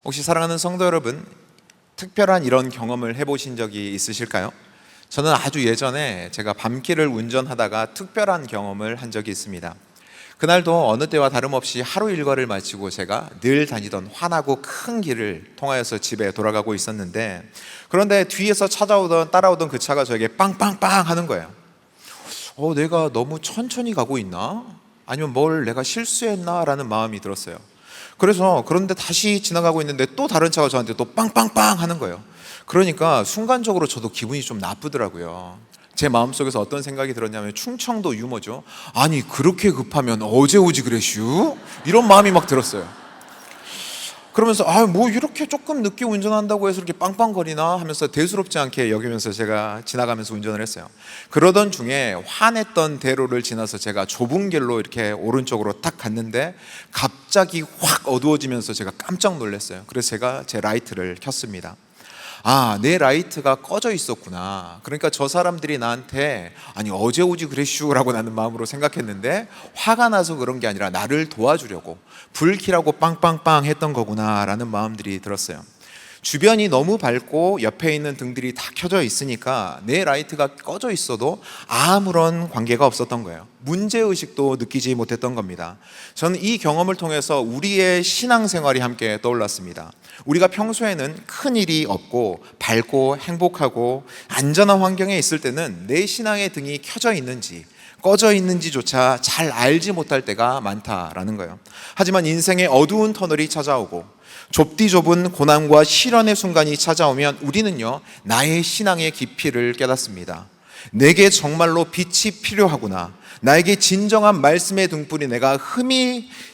혹시 사랑하는 성도 여러분, 특별한 이런 경험을 해보신 적이 있으실까요? 저는 아주 예전에 제가 밤길을 운전하다가 특별한 경험을 한 적이 있습니다. 그날도 어느 때와 다름없이 하루 일과를 마치고 제가 늘 다니던 환하고 큰 길을 통하여서 집에 돌아가고 있었는데, 그런데 뒤에서 따라오던 그 차가 저에게 빵빵빵 하는 거예요. 내가 너무 천천히 가고 있나? 아니면 뭘 내가 실수했나? 라는 마음이 들었어요. 그런데 다시 지나가고 있는데 또 다른 차가 저한테 또 빵빵빵 하는 거예요. 그러니까 순간적으로 저도 기분이 좀 나쁘더라고요. 제 마음속에서 어떤 생각이 들었냐면 충청도 유머죠. 아니 그렇게 급하면 어제 오지 그랬슈? 이런 마음이 막 들었어요. 그러면서 뭐 이렇게 조금 늦게 운전한다고 해서 이렇게 빵빵거리나 하면서 대수롭지 않게 여기면서 제가 지나가면서 운전을 했어요. 그러던 중에 환했던 대로를 지나서 제가 좁은 길로 이렇게 오른쪽으로 딱 갔는데 갑자기 확 어두워지면서 제가 깜짝 놀랐어요. 그래서 제가 제 라이트를 켰습니다. 내 라이트가 꺼져 있었구나. 그러니까 저 사람들이 나한테 아니 어제 오지 그랬슈 라고 나는 마음으로 생각했는데, 화가 나서 그런 게 아니라 나를 도와주려고 불 켜라고 빵빵빵 했던 거구나 라는 마음들이 들었어요. 주변이 너무 밝고 옆에 있는 등들이 다 켜져 있으니까 내 라이트가 꺼져 있어도 아무런 관계가 없었던 거예요. 문제의식도 느끼지 못했던 겁니다. 저는 이 경험을 통해서 우리의 신앙생활이 함께 떠올랐습니다. 우리가 평소에는 큰 일이 없고 밝고 행복하고 안전한 환경에 있을 때는 내 신앙의 등이 켜져 있는지 꺼져 있는지조차 잘 알지 못할 때가 많다라는 거예요. 하지만 인생의 어두운 터널이 찾아오고 좁디 좁은 고난과 시련의 순간이 찾아오면 우리는요, 나의 신앙의 깊이를 깨닫습니다. 내게 정말로 빛이 필요하구나. 나에게 진정한 말씀의 등불이 내가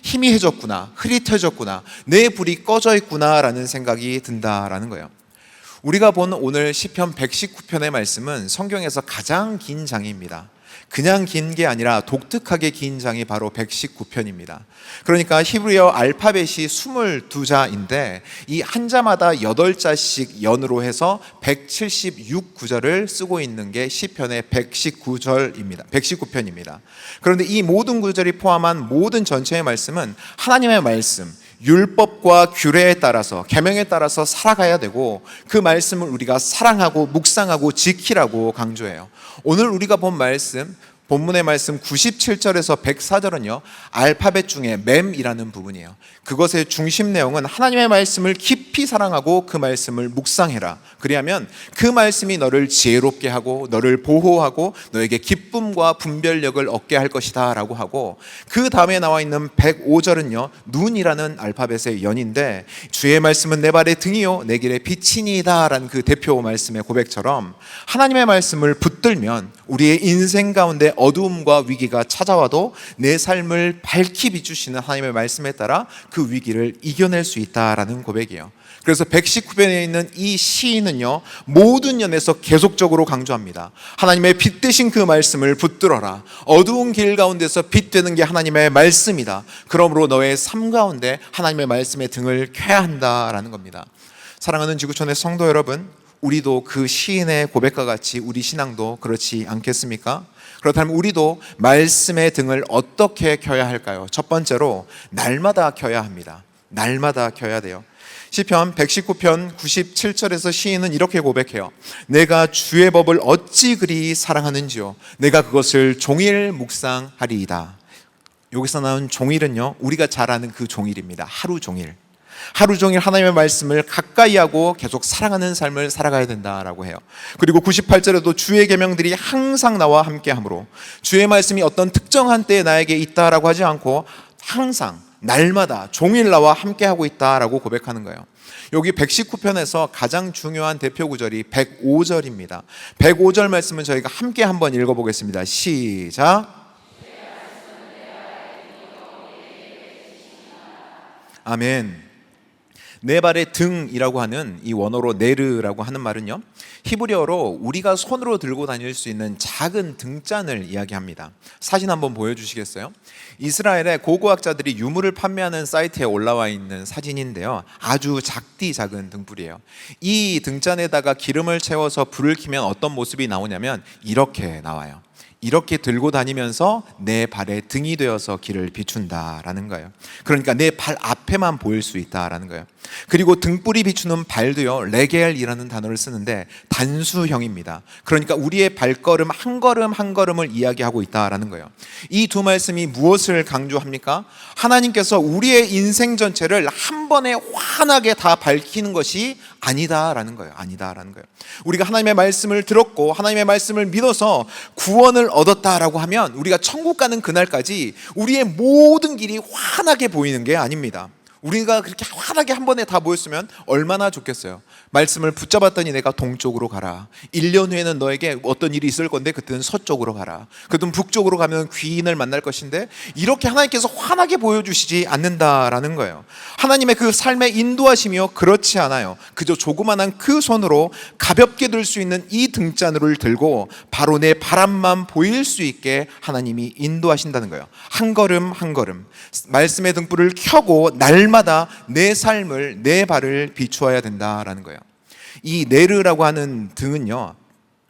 희미해졌구나. 흐릿해졌구나. 내 불이 꺼져 있구나 라는 생각이 든다라는 거예요. 우리가 본 오늘 시편 119편의 말씀은 성경에서 가장 긴 장입니다. 그냥 긴 게 아니라 독특하게 긴 장이 바로 119편입니다. 그러니까 히브리어 알파벳이 22자인데 이 한 자마다 8자씩 연으로 해서 176구절을 쓰고 있는 게 시편의 119편입니다. 그런데 이 모든 구절이 포함한 모든 전체의 말씀은 하나님의 말씀, 율법과 규례에 따라서, 계명에 따라서 살아가야 되고 그 말씀을 우리가 사랑하고 묵상하고 지키라고 강조해요. 오늘 우리가 본 말씀, 본문의 말씀 97절에서 104절은요 알파벳 중에 맴이라는 부분이에요. 그것의 중심 내용은 하나님의 말씀을 깊이 사랑하고 그 말씀을 묵상해라. 그리하면 그 말씀이 너를 지혜롭게 하고 너를 보호하고 너에게 기쁨과 분별력을 얻게 할 것이다 라고 하고, 그 다음에 나와 있는 105절은요 눈이라는 알파벳의 연인데 주의 말씀은 내 발의 등이요 내 길의 빛이니이다 라는 그 대표 말씀의 고백처럼 하나님의 말씀을 붙들면 우리의 인생 가운데 어두움과 위기가 찾아와도 내 삶을 밝히 비추시는 하나님의 말씀에 따라 그 위기를 이겨낼 수 있다라는 고백이에요. 그래서 119편에 있는 이 시인은요 모든 면에서 계속적으로 강조합니다. 하나님의 빛 되신 그 말씀을 붙들어라. 어두운 길 가운데서 빛 되는 게 하나님의 말씀이다. 그러므로 너의 삶 가운데 하나님의 말씀의 등을 켜야 한다라는 겁니다. 사랑하는 지구촌의 성도 여러분, 우리도 그 시인의 고백과 같이 우리 신앙도 그렇지 않겠습니까? 그렇다면 우리도 말씀의 등을 어떻게 켜야 할까요? 첫 번째로 날마다 켜야 합니다. 날마다 켜야 돼요. 시편 119편 97절에서 시인은 이렇게 고백해요. 내가 주의 법을 어찌 그리 사랑하는지요. 내가 그것을 종일 묵상하리이다. 여기서 나온 종일은요 우리가 잘 아는 그 종일입니다. 하루 종일. 하루 종일 하나님의 말씀을 가까이 하고 계속 사랑하는 삶을 살아가야 된다라고 해요. 그리고 98절에도 주의 계명들이 항상 나와 함께 하므로, 주의 말씀이 어떤 특정한 때에 나에게 있다라고 하지 않고 항상 날마다 종일 나와 함께 하고 있다라고 고백하는 거예요. 여기 119편에서 가장 중요한 대표 구절이 105절입니다. 105절 말씀은 저희가 함께 한번 읽어보겠습니다. 시작. 아멘. 네 발의 등이라고 하는 이 원어로 네르라고 하는 말은요 히브리어로 우리가 손으로 들고 다닐 수 있는 작은 등잔을 이야기합니다. 사진 한번 보여주시겠어요? 이스라엘의 고고학자들이 유물을 판매하는 사이트에 올라와 있는 사진인데요 아주 작디 작은 등불이에요. 이 등잔에다가 기름을 채워서 불을 켜면 어떤 모습이 나오냐면 이렇게 나와요. 이렇게 들고 다니면서 내 발의 등이 되어서 길을 비춘다라는 거예요. 그러니까 내 발 앞에만 보일 수 있다라는 거예요. 그리고 등불이 비추는 발도요, 레겔이라는 단어를 쓰는데 단수형입니다. 그러니까 우리의 발걸음 한 걸음 한 걸음을 이야기하고 있다라는 거예요. 이 두 말씀이 무엇을 강조합니까? 하나님께서 우리의 인생 전체를 한 번에 환하게 다 밝히는 것이 아니다라는 거예요. 아니다라는 거예요. 우리가 하나님의 말씀을 들었고 하나님의 말씀을 믿어서 구원을 얻었다라고 하면 우리가 천국 가는 그날까지 우리의 모든 길이 환하게 보이는 게 아닙니다. 우리가 그렇게 환하게 한 번에 다 모였으면 얼마나 좋겠어요. 말씀을 붙잡았더니 내가 동쪽으로 가라. 1년 후에는 너에게 어떤 일이 있을 건데 그때는 서쪽으로 가라. 그때는 북쪽으로 가면 귀인을 만날 것인데, 이렇게 하나님께서 환하게 보여주시지 않는다라는 거예요. 하나님의 그 삶의 인도하심이요, 그렇지 않아요. 그저 조그만한 그 손으로 가볍게 들 수 있는 이 등잔을 들고 바로 내 바람만 보일 수 있게 하나님이 인도하신다는 거예요. 한 걸음 한 걸음 말씀의 등불을 켜고 날마다 내 삶을, 내 발을 비추어야 된다라는 거예요. 이 네르라고 하는 등은요,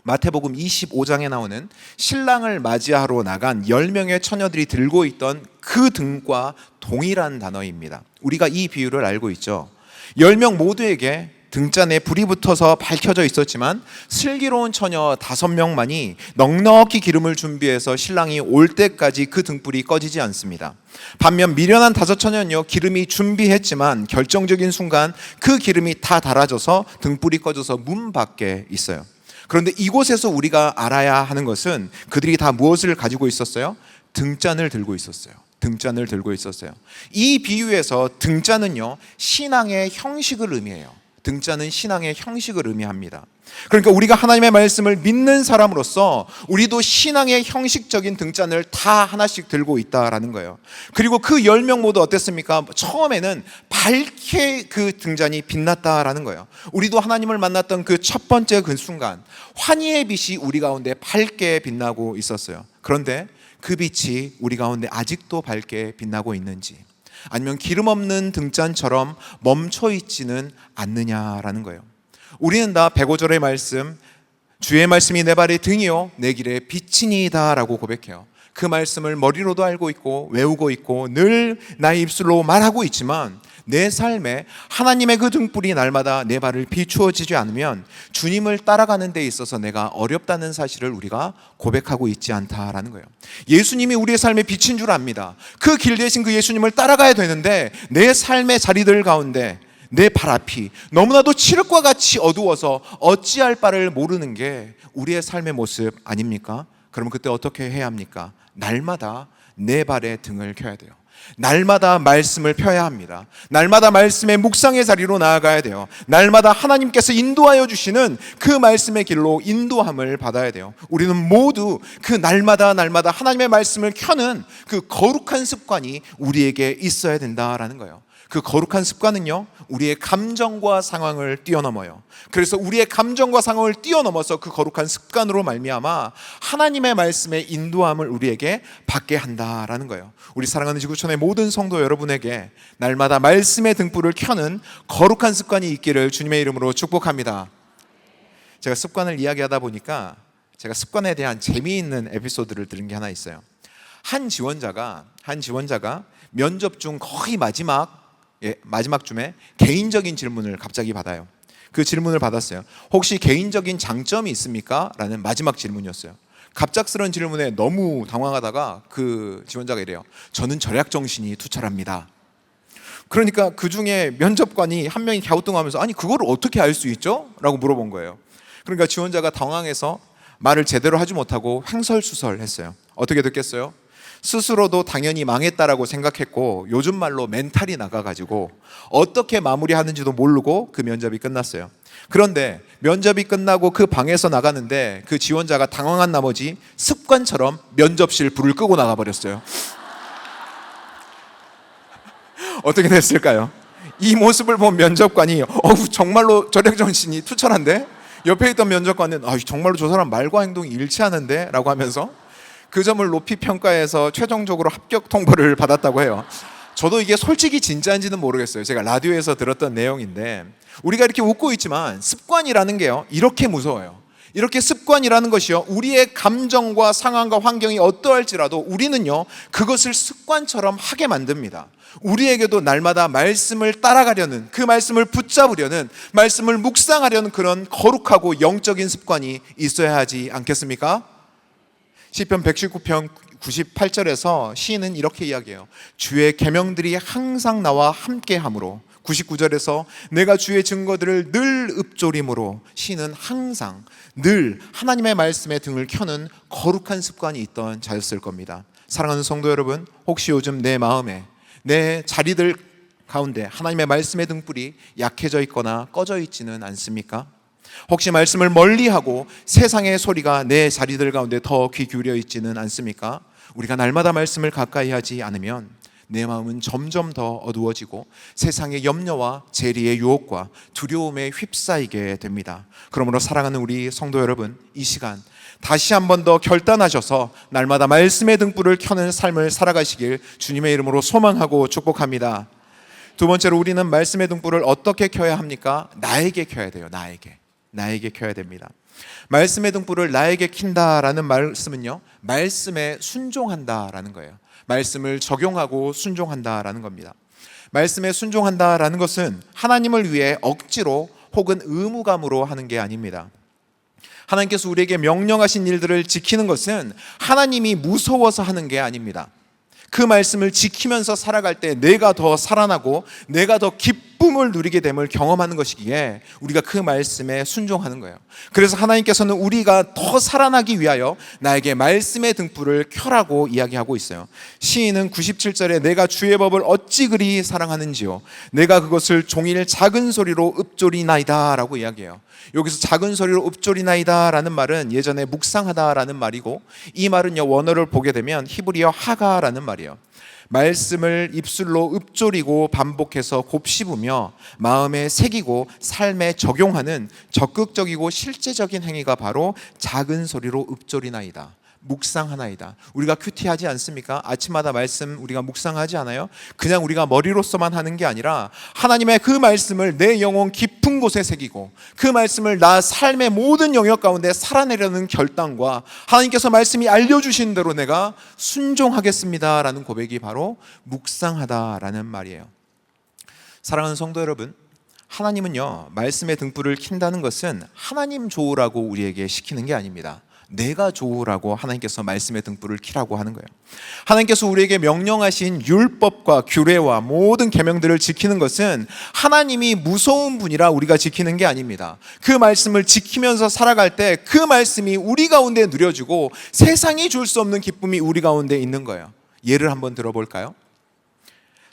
마태복음 25장에 나오는 신랑을 맞이하러 나간 10명의 처녀들이 들고 있던 그 등과 동일한 단어입니다. 우리가 이 비유를 알고 있죠. 10명 모두에게 등잔에 불이 붙어서 밝혀져 있었지만 슬기로운 처녀 5명만이 넉넉히 기름을 준비해서 신랑이 올 때까지 그 등불이 꺼지지 않습니다. 반면 미련한 5처녀는요, 기름이 준비했지만 결정적인 순간 그 기름이 다 닳아져서 등불이 꺼져서 문 밖에 있어요. 그런데 이곳에서 우리가 알아야 하는 것은 그들이 다 무엇을 가지고 있었어요? 등잔을 들고 있었어요. 등잔을 들고 있었어요. 이 비유에서 등잔은요, 신앙의 형식을 의미해요. 등잔은 신앙의 형식을 의미합니다. 그러니까 우리가 하나님의 말씀을 믿는 사람으로서 우리도 신앙의 형식적인 등잔을 다 하나씩 들고 있다라는 거예요. 그리고 그 10명 모두 어땠습니까? 처음에는 밝게 그 등잔이 빛났다라는 거예요. 우리도 하나님을 만났던 그 첫 번째 그 순간 환희의 빛이 우리 가운데 밝게 빛나고 있었어요. 그런데 그 빛이 우리 가운데 아직도 밝게 빛나고 있는지, 아니면 기름 없는 등잔처럼 멈춰 있지는 않느냐라는 거예요. 우리는 다 105절의 말씀, 주의 말씀이 내 발의 등이요 내 길의 빛이니이다 라고 고백해요. 그 말씀을 머리로도 알고 있고 외우고 있고 늘 나의 입술로 말하고 있지만 내 삶에 하나님의 그 등불이 날마다 내 발을 비추어지지 않으면 주님을 따라가는 데 있어서 내가 어렵다는 사실을 우리가 고백하고 있지 않다라는 거예요. 예수님이 우리의 삶의 빛인 줄 압니다. 그 길 대신 그 예수님을 따라가야 되는데 내 삶의 자리들 가운데 내 발 앞이 너무나도 칠흑과 같이 어두워서 어찌할 바를 모르는 게 우리의 삶의 모습 아닙니까? 그럼 그때 어떻게 해야 합니까? 날마다 내 발에 등을 켜야 돼요. 날마다 말씀을 펴야 합니다. 날마다 말씀의 묵상의 자리로 나아가야 돼요. 날마다 하나님께서 인도하여 주시는 그 말씀의 길로 인도함을 받아야 돼요. 우리는 모두 그 날마다 하나님의 말씀을 켜는 그 거룩한 습관이 우리에게 있어야 된다라는 거예요. 그 거룩한 습관은요, 우리의 감정과 상황을 뛰어넘어요. 그래서 우리의 감정과 상황을 뛰어넘어서 그 거룩한 습관으로 말미암아 하나님의 말씀의 인도함을 우리에게 받게 한다라는 거예요. 우리 사랑하는 지구촌의 모든 성도 여러분에게 날마다 말씀의 등불을 켜는 거룩한 습관이 있기를 주님의 이름으로 축복합니다. 제가 습관을 이야기하다 보니까 제가 습관에 대한 재미있는 에피소드를 들은 게 하나 있어요. 한 지원자가 면접 중 거의 마지막쯤에 개인적인 질문을 갑자기 받아요. 그 질문을 받았어요. 혹시 개인적인 장점이 있습니까? 라는 마지막 질문이었어요. 갑작스러운 질문에 너무 당황하다가 그 지원자가 이래요. 저는 절약정신이 투철합니다. 그러니까 그 중에 면접관이 한 명이 갸우뚱하면서 아니 그걸 어떻게 알 수 있죠? 라고 물어본 거예요. 그러니까 지원자가 당황해서 말을 제대로 하지 못하고 횡설수설했어요. 어떻게 듣겠어요? 스스로도 당연히 망했다라고 생각했고 요즘 말로 멘탈이 나가가지고 어떻게 마무리하는지도 모르고 그 면접이 끝났어요. 그런데 면접이 끝나고 그 방에서 나가는데 그 지원자가 당황한 나머지 습관처럼 면접실 불을 끄고 나가버렸어요. 어떻게 됐을까요? 이 모습을 본 면접관이 정말로 절약정신이 투철한데? 옆에 있던 면접관은 정말로 저 사람 말과 행동이 일치하는데? 라고 하면서 그 점을 높이 평가해서 최종적으로 합격 통보를 받았다고 해요. 저도 이게 솔직히 진짜인지는 모르겠어요. 제가 라디오에서 들었던 내용인데 우리가 이렇게 웃고 있지만 습관이라는 게요, 이렇게 무서워요. 이렇게 습관이라는 것이요, 우리의 감정과 상황과 환경이 어떠할지라도 우리는요, 그것을 습관처럼 하게 만듭니다. 우리에게도 날마다 말씀을 따라가려는, 그 말씀을 붙잡으려는, 말씀을 묵상하려는 그런 거룩하고 영적인 습관이 있어야 하지 않겠습니까? 시편 119편 98절에서 시인은 이렇게 이야기해요. 주의 계명들이 항상 나와 함께하므로. 99절에서 내가 주의 증거들을 늘 읊조림으로. 시인은 항상 늘 하나님의 말씀에 등을 켜는 거룩한 습관이 있던 자였을 겁니다. 사랑하는 성도 여러분, 혹시 요즘 내 마음에, 내 자리들 가운데 하나님의 말씀의 등불이 약해져 있거나 꺼져 있지는 않습니까? 혹시 말씀을 멀리하고 세상의 소리가 내 자리들 가운데 더 귀 기울여 있지는 않습니까? 우리가 날마다 말씀을 가까이 하지 않으면 내 마음은 점점 더 어두워지고 세상의 염려와 재리의 유혹과 두려움에 휩싸이게 됩니다. 그러므로 사랑하는 우리 성도 여러분, 이 시간 다시 한 번 더 결단하셔서 날마다 말씀의 등불을 켜는 삶을 살아가시길 주님의 이름으로 소망하고 축복합니다. 두 번째로, 우리는 말씀의 등불을 어떻게 켜야 합니까? 나에게 켜야 돼요. 나에게 켜야 됩니다. 말씀의 등불을 나에게 킨다라는 말씀은요, 말씀에 순종한다라는 거예요. 말씀을 적용하고 순종한다라는 겁니다. 말씀에 순종한다라는 것은 하나님을 위해 억지로 혹은 의무감으로 하는 게 아닙니다. 하나님께서 우리에게 명령하신 일들을 지키는 것은 하나님이 무서워서 하는 게 아닙니다. 그 말씀을 지키면서 살아갈 때 내가 더 살아나고 내가 더 기쁨을 누리게 됨을 경험하는 것이기에 우리가 그 말씀에 순종하는 거예요. 그래서 하나님께서는 우리가 더 살아나기 위하여 나에게 말씀의 등불을 켜라고 이야기하고 있어요. 시인은 97절에 내가 주의 법을 어찌 그리 사랑하는지요, 내가 그것을 종일 작은 소리로 읊조리나이다 라고 이야기해요. 여기서 작은 소리로 읊조리나이다 라는 말은 예전에 묵상하다 라는 말이고, 이 말은요, 원어를 보게 되면 히브리어 하가 라는 말이에요. 말씀을 입술로 읊조리고 반복해서 곱씹으며 마음에 새기고 삶에 적용하는 적극적이고 실제적인 행위가 바로 작은 소리로 읊조리나이다, 묵상하나이다. 우리가 큐티하지 않습니까? 아침마다 말씀 우리가 묵상하지 않아요? 그냥 우리가 머리로서만 하는 게 아니라 하나님의 그 말씀을 내 영혼 깊은 곳에 새기고 그 말씀을 나 삶의 모든 영역 가운데 살아내려는 결단과 하나님께서 말씀이 알려주신 대로 내가 순종하겠습니다 라는 고백이 바로 묵상하다라는 말이에요. 사랑하는 성도 여러분, 하나님은요, 말씀의 등불을 킨다는 것은 하나님 좋으라고 우리에게 시키는 게 아닙니다. 내가 좋으라고 하나님께서 말씀의 등불을 켜라고 하는 거예요. 하나님께서 우리에게 명령하신 율법과 규례와 모든 계명들을 지키는 것은 하나님이 무서운 분이라 우리가 지키는 게 아닙니다. 그 말씀을 지키면서 살아갈 때 그 말씀이 우리 가운데 누려지고 세상이 줄 수 없는 기쁨이 우리 가운데 있는 거예요. 예를 한번 들어볼까요?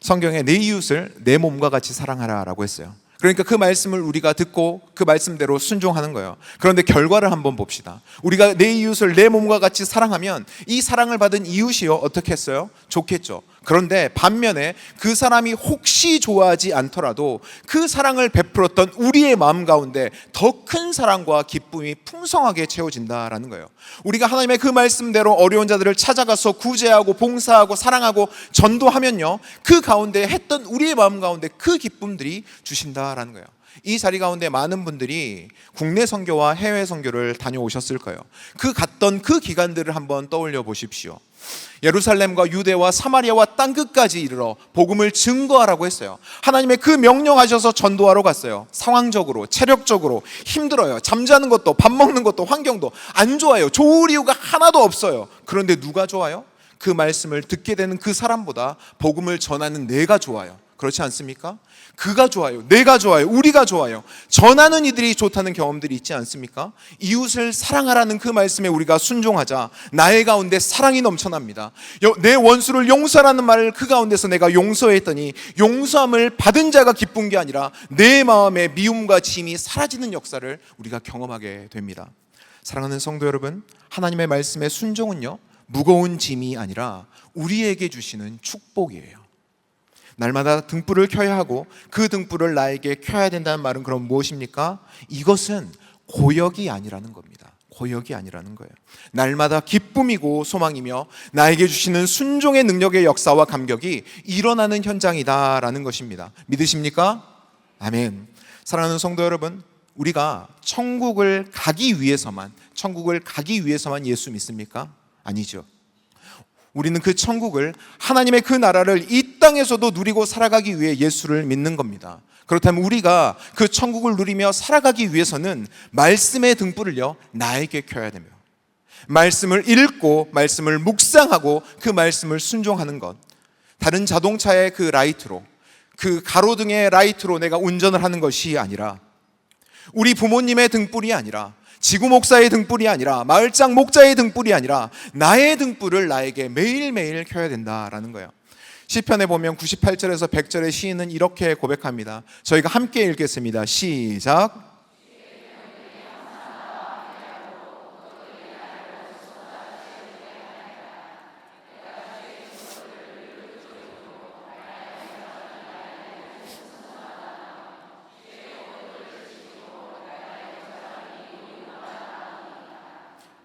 성경에 내 이웃을 내 몸과 같이 사랑하라 라고 했어요. 그러니까 그 말씀을 우리가 듣고 그 말씀대로 순종하는 거예요. 그런데 결과를 한번 봅시다. 우리가 내 이웃을 내 몸과 같이 사랑하면 이 사랑을 받은 이웃이요, 어떻게 했어요? 좋겠죠. 그런데 반면에 그 사람이 혹시 좋아하지 않더라도 그 사랑을 베풀었던 우리의 마음 가운데 더 큰 사랑과 기쁨이 풍성하게 채워진다라는 거예요. 우리가 하나님의 그 말씀대로 어려운 자들을 찾아가서 구제하고 봉사하고 사랑하고 전도하면요, 그 가운데 했던 우리의 마음 가운데 그 기쁨들이 주신다라는 거예요. 이 자리 가운데 많은 분들이 국내 선교와 해외 선교를 다녀오셨을 거예요. 그 갔던 그 기간들을 한번 떠올려 보십시오. 예루살렘과 유대와 사마리아와 땅끝까지 이르러 복음을 증거하라고 했어요. 하나님의 그 명령하셔서 전도하러 갔어요. 상황적으로, 체력적으로 힘들어요. 잠자는 것도, 밥 먹는 것도, 환경도 안 좋아요. 좋을 이유가 하나도 없어요. 그런데 누가 좋아요? 그 말씀을 듣게 되는 그 사람보다 복음을 전하는 내가 좋아요. 그렇지 않습니까? 그가 좋아요. 내가 좋아요. 우리가 좋아요. 전하는 이들이 좋다는 경험들이 있지 않습니까? 이웃을 사랑하라는 그 말씀에 우리가 순종하자 나의 가운데 사랑이 넘쳐납니다. 내 원수를 용서하라는 말을 그 가운데서 내가 용서했더니 용서함을 받은 자가 기쁜 게 아니라 내 마음의 미움과 짐이 사라지는 역사를 우리가 경험하게 됩니다. 사랑하는 성도 여러분, 하나님의 말씀의 순종은요, 무거운 짐이 아니라 우리에게 주시는 축복이에요. 날마다 등불을 켜야 하고 그 등불을 나에게 켜야 된다는 말은 그럼 무엇입니까? 이것은 고역이 아니라는 겁니다. 고역이 아니라는 거예요. 날마다 기쁨이고 소망이며 나에게 주시는 순종의 능력의 역사와 감격이 일어나는 현장이다라는 것입니다. 믿으십니까? 아멘. 사랑하는 성도 여러분, 우리가 천국을 가기 위해서만 예수 믿습니까? 아니죠. 우리는 그 천국을, 하나님의 그 나라를 이 땅에서도 누리고 살아가기 위해 예수를 믿는 겁니다. 그렇다면 우리가 그 천국을 누리며 살아가기 위해서는 말씀의 등불을요, 나에게 켜야 됩니다. 말씀을 읽고 말씀을 묵상하고 그 말씀을 순종하는 것. 다른 자동차의 그 라이트로, 그 가로등의 라이트로 내가 운전을 하는 것이 아니라, 우리 부모님의 등불이 아니라, 지구 목사의 등불이 아니라, 마을장 목자의 등불이 아니라 나의 등불을 나에게 매일매일 켜야 된다라는 거예요. 시편에 보면 98절에서 100절의 시인은 이렇게 고백합니다. 저희가 함께 읽겠습니다. 시작.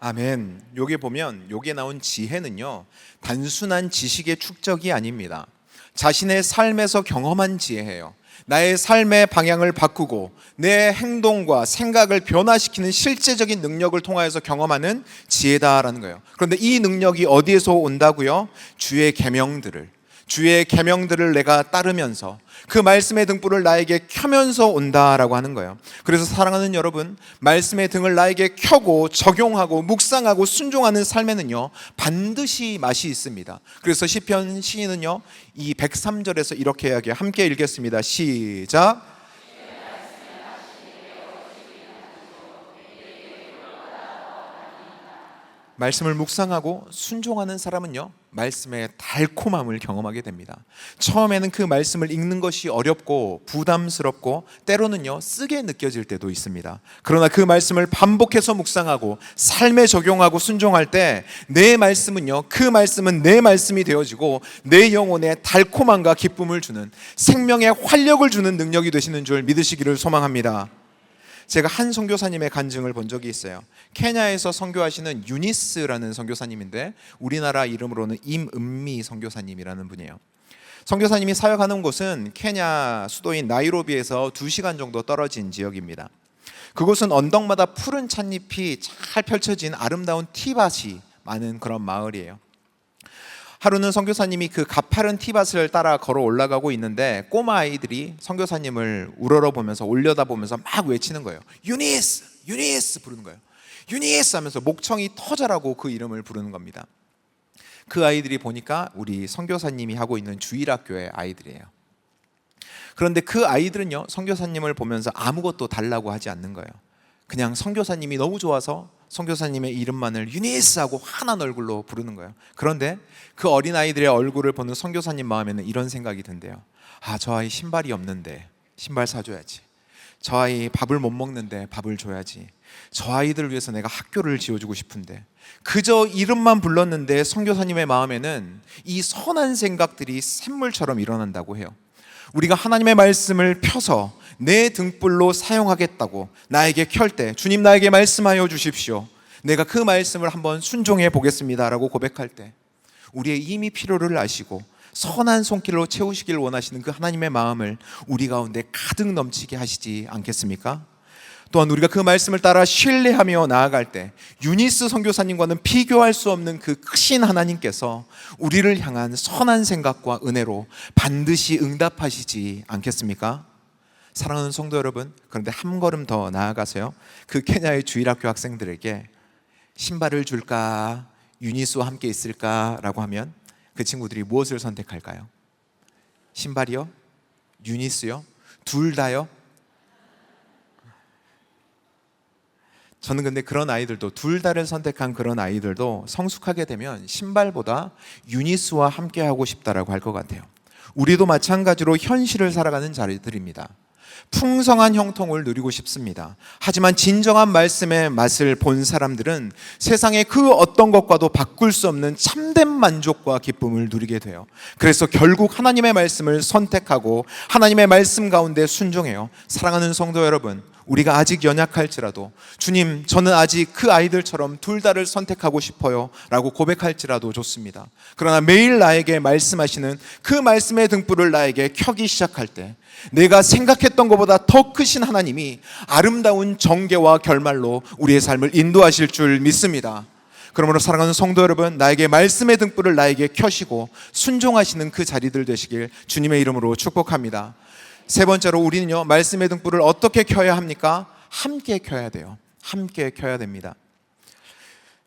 아멘. 여기 보면 여기에 나온 지혜는요, 단순한 지식의 축적이 아닙니다. 자신의 삶에서 경험한 지혜예요. 나의 삶의 방향을 바꾸고 내 행동과 생각을 변화시키는 실제적인 능력을 통하여서 경험하는 지혜다라는 거예요. 그런데 이 능력이 어디에서 온다고요? 주의 계명들을 내가 따르면서 그 말씀의 등불을 나에게 켜면서 온다라고 하는 거예요. 그래서 사랑하는 여러분, 말씀의 등을 나에게 켜고 적용하고 묵상하고 순종하는 삶에는요, 반드시 맛이 있습니다. 그래서 시편 시인은요, 이 103절에서 이렇게 이야기해요. 함께 읽겠습니다. 시작. 말씀을 묵상하고 순종하는 사람은요, 말씀의 달콤함을 경험하게 됩니다. 처음에는 그 말씀을 읽는 것이 어렵고 부담스럽고 때로는요, 쓰게 느껴질 때도 있습니다. 그러나 그 말씀을 반복해서 묵상하고 삶에 적용하고 순종할 때 내 말씀은요, 그 말씀은 내 말씀이 되어지고 내 영혼에 달콤함과 기쁨을 주는, 생명에 활력을 주는 능력이 되시는 줄 믿으시기를 소망합니다. 제가 한 선교사님의 간증을 본 적이 있어요. 케냐에서 선교하시는 유니스라는 선교사님인데, 우리나라 이름으로는 임은미 선교사님이라는 분이에요. 선교사님이 사역하는 곳은 케냐 수도인 나이로비에서 2시간 정도 떨어진 지역입니다. 그곳은 언덕마다 푸른 찻잎이 잘 펼쳐진 아름다운 티밭이 많은 그런 마을이에요. 하루는 선교사님이 그 가파른 티밭을 따라 걸어 올라가고 있는데, 꼬마 아이들이 선교사님을 우러러보면서 올려다보면서 막 외치는 거예요. 유니스! 유니스! 부르는 거예요. 유니스! 하면서 목청이 터져라고 그 이름을 부르는 겁니다. 그 아이들이 보니까 우리 선교사님이 하고 있는 주일학교의 아이들이에요. 그런데 그 아이들은요, 선교사님을 보면서 아무것도 달라고 하지 않는 거예요. 그냥 선교사님이 너무 좋아서 선교사님의 이름만을 유니스 하고 환한 얼굴로 부르는 거예요. 그런데 그 어린아이들의 얼굴을 보는 선교사님 마음에는 이런 생각이 든대요. 아, 저 아이 신발이 없는데 신발 사줘야지. 저 아이 밥을 못 먹는데 밥을 줘야지. 저 아이들을 위해서 내가 학교를 지어주고 싶은데. 그저 이름만 불렀는데 선교사님의 마음에는 이 선한 생각들이 샘물처럼 일어난다고 해요. 우리가 하나님의 말씀을 펴서 내 등불로 사용하겠다고 나에게 켤 때, 주님 나에게 말씀하여 주십시오, 내가 그 말씀을 한번 순종해 보겠습니다 라고 고백할 때, 우리의 이미 필요를 아시고 선한 손길로 채우시길 원하시는 그 하나님의 마음을 우리 가운데 가득 넘치게 하시지 않겠습니까? 또한 우리가 그 말씀을 따라 신뢰하며 나아갈 때 유니스 선교사님과는 비교할 수 없는 그 크신 하나님께서 우리를 향한 선한 생각과 은혜로 반드시 응답하시지 않겠습니까? 사랑하는 성도 여러분, 그런데 한 걸음 더 나아가서요, 그 케냐의 주일학교 학생들에게 신발을 줄까, 유니스와 함께 있을까라고 하면 그 친구들이 무엇을 선택할까요? 신발이요? 유니스요? 둘 다요? 저는 근데 그런 아이들도, 둘 다를 선택한 그런 아이들도 성숙하게 되면 신발보다 유니스와 함께 하고 싶다라고 할 것 같아요. 우리도 마찬가지로 현실을 살아가는 자들입니다. 풍성한 형통을 누리고 싶습니다. 하지만 진정한 말씀의 맛을 본 사람들은 세상의 그 어떤 것과도 바꿀 수 없는 참된 만족과 기쁨을 누리게 돼요. 그래서 결국 하나님의 말씀을 선택하고 하나님의 말씀 가운데 순종해요. 사랑하는 성도 여러분, 우리가 아직 연약할지라도, 주님 저는 아직 그 아이들처럼 둘 다를 선택하고 싶어요 라고 고백할지라도 좋습니다. 그러나 매일 나에게 말씀하시는 그 말씀의 등불을 나에게 켜기 시작할 때 내가 생각했던 것보다 더 크신 하나님이 아름다운 정죄와 결말로 우리의 삶을 인도하실 줄 믿습니다. 그러므로 사랑하는 성도 여러분, 나에게 말씀의 등불을 나에게 켜시고 순종하시는 그 자리들 되시길 주님의 이름으로 축복합니다. 세 번째로 우리는요, 말씀의 등불을 어떻게 켜야 합니까? 함께 켜야 돼요. 함께 켜야 됩니다.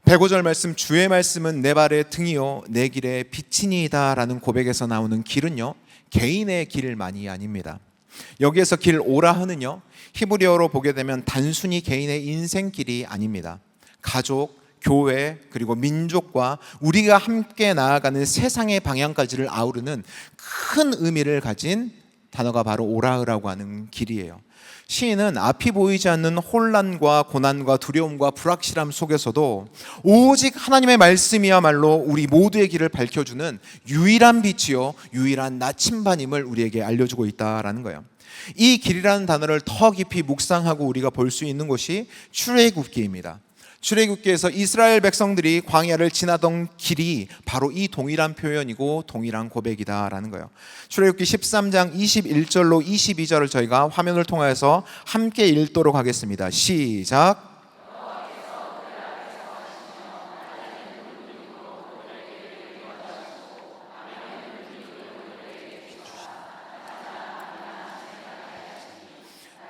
105절 말씀, 주의 말씀은 내 발의 등이요 내 길의 빛이니이다 라는 고백에서 나오는 길은요, 개인의 길만이 아닙니다. 여기에서 길 오라흐는요, 히브리어로 보게 되면 단순히 개인의 인생길이 아닙니다. 가족, 교회, 그리고 민족과 우리가 함께 나아가는 세상의 방향까지를 아우르는 큰 의미를 가진 단어가 바로 오라흐라고 하는 길이에요. 시인은 앞이 보이지 않는 혼란과 고난과 두려움과 불확실함 속에서도 오직 하나님의 말씀이야말로 우리 모두의 길을 밝혀주는 유일한 빛이요 유일한 나침반임을 우리에게 알려주고 있다라는 거예요. 이 길이라는 단어를 더 깊이 묵상하고 우리가 볼 수 있는 곳이 출애굽기입니다. 출애굽기에서 이스라엘 백성들이 광야를 지나던 길이 바로 이 동일한 표현이고 동일한 고백이다라는 거예요. 출애굽기 13장 21절로 22절을 저희가 화면을 통해서 함께 읽도록 하겠습니다. 시작.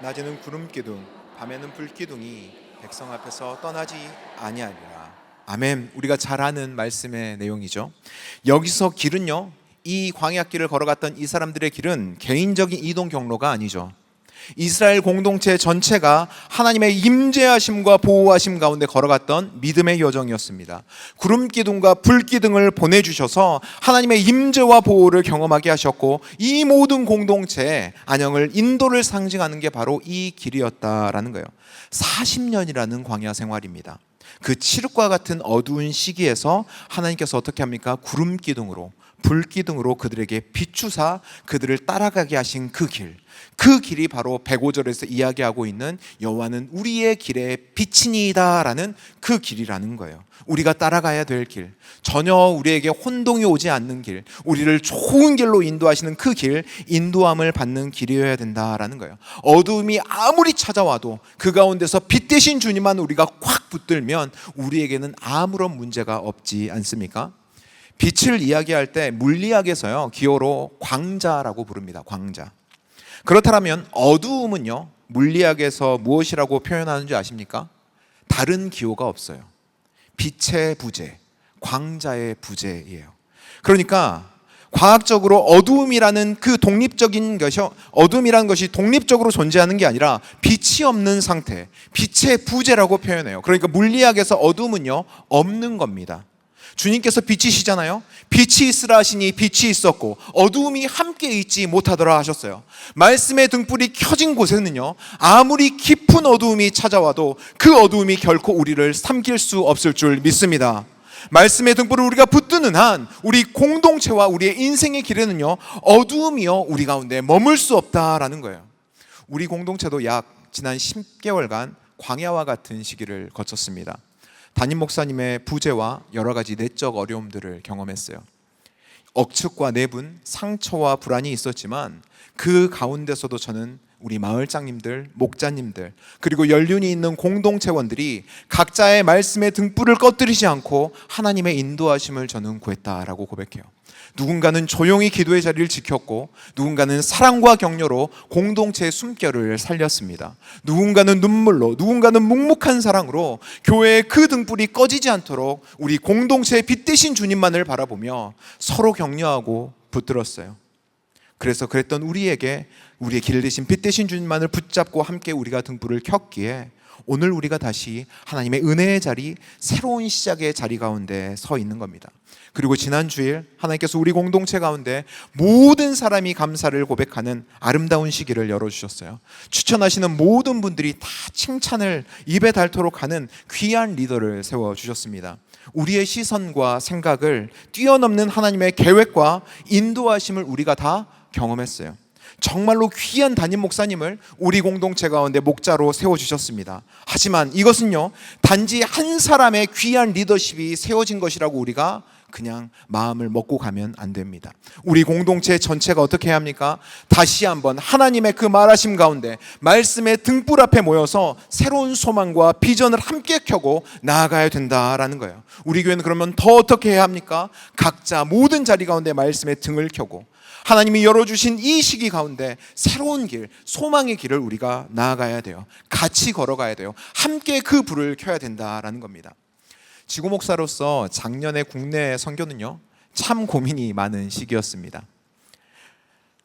낮에는 구름 기둥, 밤에는 불 기둥이 백성 앞에서 떠나지 아니하리라. 아멘. 우리가 잘 아는 말씀의 내용이죠. 여기서 길은요, 이 광야길을 걸어갔던 이 사람들의 길은 개인적인 이동 경로가 아니죠. 이스라엘 공동체 전체가 하나님의 임재하심과 보호하심 가운데 걸어갔던 믿음의 여정이었습니다. 구름 기둥과 불 기둥을 보내주셔서 하나님의 임재와 보호를 경험하게 하셨고, 이 모든 공동체의 안녕을, 인도를 상징하는 게 바로 이 길이었다라는 거예요. 40년이라는 광야 생활입니다. 그 칠흑과 같은 어두운 시기에서 하나님께서 어떻게 합니까? 구름 기둥으로, 불 기둥으로 그들에게 비추사 그들을 따라가게 하신 그 길, 그 길이 바로 105절에서 이야기하고 있는 여호와는 우리의 길의 빛이니이다 라는 그 길이라는 거예요. 우리가 따라가야 될 길, 전혀 우리에게 혼동이 오지 않는 길, 우리를 좋은 길로 인도하시는 그 길, 인도함을 받는 길이어야 된다라는 거예요. 어두움이 아무리 찾아와도 그 가운데서 빛 대신 주님만 우리가 꽉 붙들면 우리에게는 아무런 문제가 없지 않습니까? 빛을 이야기할 때 물리학에서요, 기호로 광자라고 부릅니다. 광자. 그렇다면 어두움은요, 물리학에서 무엇이라고 표현하는지 아십니까? 다른 기호가 없어요. 빛의 부재, 광자의 부재예요. 그러니까 과학적으로 어두움이라는 그 독립적인 것이, 어둠이라는 것이 독립적으로 존재하는 게 아니라 빛이 없는 상태, 빛의 부재라고 표현해요. 그러니까 물리학에서 어둠은요, 없는 겁니다. 주님께서 빛이시잖아요. 빛이 있으라 하시니 빛이 있었고 어두움이 함께 있지 못하더라 하셨어요. 말씀의 등불이 켜진 곳에는요, 아무리 깊은 어두움이 찾아와도 그 어두움이 결코 우리를 삼킬 수 없을 줄 믿습니다. 말씀의 등불을 우리가 붙드는 한 우리 공동체와 우리의 인생의 길에는요, 어두움이요 우리 가운데 머물 수 없다라는 거예요. 우리 공동체도 지난 10개월간 광야와 같은 시기를 거쳤습니다. 담임 목사님의 부재와 여러 가지 내적 어려움들을 경험했어요. 억측과 내분, 상처와 불안이 있었지만 그 가운데서도 저는 우리 마을장님들, 목자님들, 그리고 연륜이 있는 공동체원들이 각자의 말씀의 등불을 꺼뜨리지 않고 하나님의 인도하심을 저는 구했다라고 고백해요. 누군가는 조용히 기도의 자리를 지켰고, 누군가는 사랑과 격려로 공동체의 숨결을 살렸습니다. 누군가는 눈물로, 누군가는 묵묵한 사랑으로 교회의 그 등불이 꺼지지 않도록 우리 공동체의 빛 대신 주님만을 바라보며 서로 격려하고 붙들었어요. 그래서 그랬던 우리에게 우리의 길 대신 빛 대신 주님만을 붙잡고 함께 우리가 등불을 켰기에 오늘 우리가 다시 하나님의 은혜의 자리, 새로운 시작의 자리 가운데 서 있는 겁니다. 그리고 지난 주일 하나님께서 우리 공동체 가운데 모든 사람이 감사를 고백하는 아름다운 시기를 열어주셨어요. 추천하시는 모든 분들이 다 칭찬을 입에 닳도록 하는 귀한 리더를 세워주셨습니다. 우리의 시선과 생각을 뛰어넘는 하나님의 계획과 인도하심을 우리가 다 경험했어요. 정말로 귀한 담임 목사님을 우리 공동체 가운데 목자로 세워주셨습니다. 하지만 이것은요, 단지 한 사람의 귀한 리더십이 세워진 것이라고 우리가 그냥 마음을 먹고 가면 안 됩니다. 우리 공동체 전체가 어떻게 해야 합니까? 다시 한번 하나님의 그 말하심 가운데 말씀의 등불 앞에 모여서 새로운 소망과 비전을 함께 켜고 나아가야 된다라는 거예요. 우리 교회는 그러면 더 어떻게 해야 합니까? 각자 모든 자리 가운데 말씀의 등을 켜고 하나님이 열어주신 이 시기 가운데 새로운 길, 소망의 길을 우리가 나아가야 돼요. 같이 걸어가야 돼요. 함께 그 불을 켜야 된다라는 겁니다. 지구 목사로서 작년에 국내 선교는요, 참 고민이 많은 시기였습니다.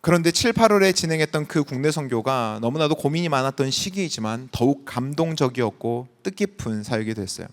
그런데 7, 8월에 진행했던 그 국내 선교가 너무나도 고민이 많았던 시기이지만 더욱 감동적이었고 뜻깊은 사역이 됐어요.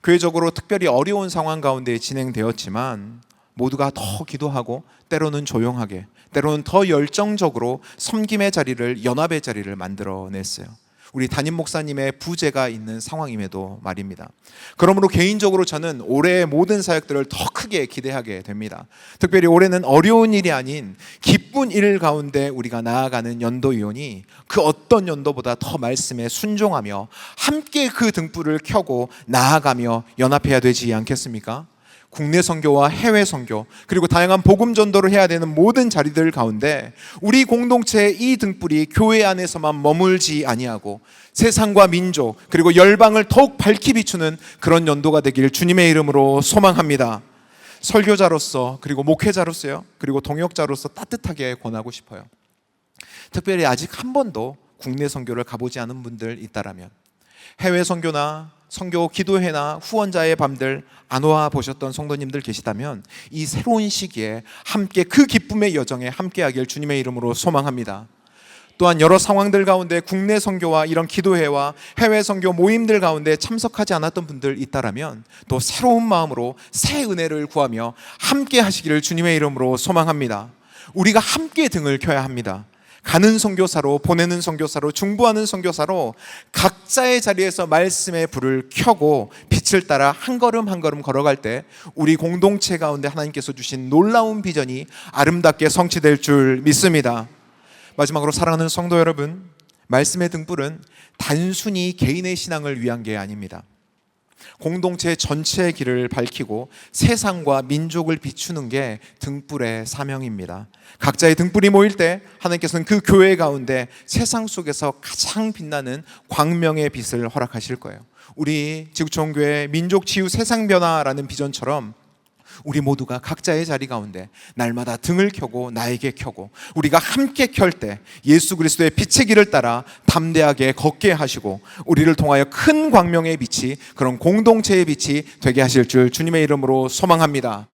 교회적으로 특별히 어려운 상황 가운데 진행되었지만 모두가 더 기도하고 때로는 조용하게, 때로는 더 열정적으로 섬김의 자리를, 연합의 자리를 만들어냈어요. 우리 담임 목사님의 부재가 있는 상황임에도 말입니다. 그러므로 개인적으로 저는 올해의 모든 사역들을 더 크게 기대하게 됩니다. 특별히 올해는 어려운 일이 아닌 기쁜 일 가운데 우리가 나아가는 연도위원이 그 어떤 연도보다 더 말씀에 순종하며 함께 그 등불을 켜고 나아가며 연합해야 되지 않겠습니까? 국내 선교와 해외 선교, 그리고 다양한 복음 전도를 해야 되는 모든 자리들 가운데 우리 공동체의 이 등불이 교회 안에서만 머물지 아니하고 세상과 민족, 그리고 열방을 더욱 밝히 비추는 그런 연도가 되길 주님의 이름으로 소망합니다. 설교자로서, 그리고 목회자로서요, 그리고 동역자로서 따뜻하게 권하고 싶어요. 특별히 아직 한 번도 국내 선교를 가보지 않은 분들 있다라면, 해외 선교나 선교 기도회나 후원자의 밤들 안 와 보셨던 성도님들 계시다면 이 새로운 시기에 함께 그 기쁨의 여정에 함께하길 주님의 이름으로 소망합니다. 또한 여러 상황들 가운데 국내 선교와 이런 기도회와 해외 선교 모임들 가운데 참석하지 않았던 분들 있다라면 또 새로운 마음으로 새 은혜를 구하며 함께 하시기를 주님의 이름으로 소망합니다. 우리가 함께 등을 켜야 합니다. 가는 선교사로, 보내는 선교사로, 중보하는 선교사로 각자의 자리에서 말씀의 불을 켜고 빛을 따라 한 걸음 한 걸음 걸어갈 때 우리 공동체 가운데 하나님께서 주신 놀라운 비전이 아름답게 성취될 줄 믿습니다. 마지막으로 사랑하는 성도 여러분, 말씀의 등불은 단순히 개인의 신앙을 위한 게 아닙니다. 공동체 전체의 길을 밝히고 세상과 민족을 비추는 게 등불의 사명입니다. 각자의 등불이 모일 때 하나님께서는 그 교회 가운데 세상 속에서 가장 빛나는 광명의 빛을 허락하실 거예요. 우리 지구촌교회 민족 치유 세상 변화라는 비전처럼 우리 모두가 각자의 자리 가운데 날마다 등을 켜고 나에게 켜고 우리가 함께 켤 때 예수 그리스도의 빛의 길을 따라 담대하게 걷게 하시고 우리를 통하여 큰 광명의 빛이, 그런 공동체의 빛이 되게 하실 줄 주님의 이름으로 소망합니다.